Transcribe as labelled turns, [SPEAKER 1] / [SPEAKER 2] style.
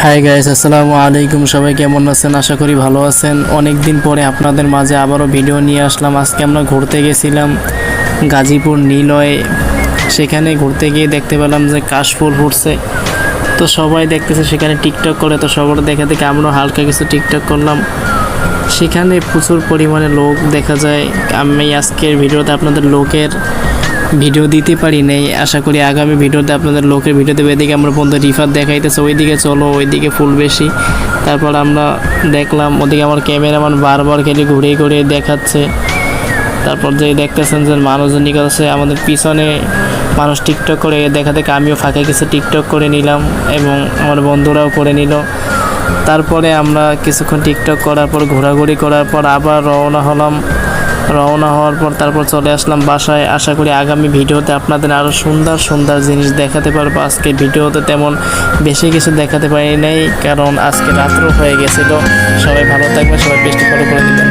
[SPEAKER 1] Hi guys, আসসালামু আলাইকুম। সবাই কেমন আছেন? আশা করি ভালো আছেন। অনেক দিন পরে আপনাদের মাঝে আবারও ভিডিও নিয়ে আসলাম। আজকে আমরা ঘুরতে গেছিলাম গাজীপুর নিলয়ে। সেখানে ঘুরতে গিয়ে দেখতে পেলাম যে কাশফুল ফুটছে। তো সবাই দেখতেছে সেখানে টিকটক করে, তো সবার দেখা দেখে আমরাও হালকা কিছু টিকটক করলাম। সেখানে প্রচুর পরিমাণে লোক দেখা যায়। আমি আজকের ভিডিওতে আপনাদের লোকের ভিডিও দিতে পারি নাই। আশা করি আগামী ভিডিওতে আপনাদের লোকের ভিডিও দেবে। এদিকে আমরা বন্ধু রিফাত দেখাইতেছে, ওইদিকে চলো, ওইদিকে ফুল বেশি। তারপর আমরা দেখলাম ওদিকে আমার ক্যামেরাম্যান বারবার খেলে ঘুরে ঘুরে দেখাচ্ছে। তারপর যে দেখতেছেন যে মানুষজন নিকাছে আমাদের পিছনে মানুষ টিকটক করে দেখা থেকে আমিও ফাঁকে কিছু টিকটক করে নিলাম এবং আমার বন্ধুরাও করে নিল। তারপরে আমরা কিছুক্ষণ টিকটক করার পর ঘোরাঘুরি করার পর আবার রওনা হওয়ার পর তারপর চলে আসলাম বাসায়। আশা করি আগামী ভিডিওতে আপনাদের আরও সুন্দর সুন্দর জিনিস দেখাতে পারবো। আজকে ভিডিওতে তেমন বেশি কিছু দেখাতে পারি নাই, কারণ আজকে রাত্রও হয়ে গেছিলো। সবাই ভালো থাকবে, সবাই পেজটি ফলো করে দেবেন।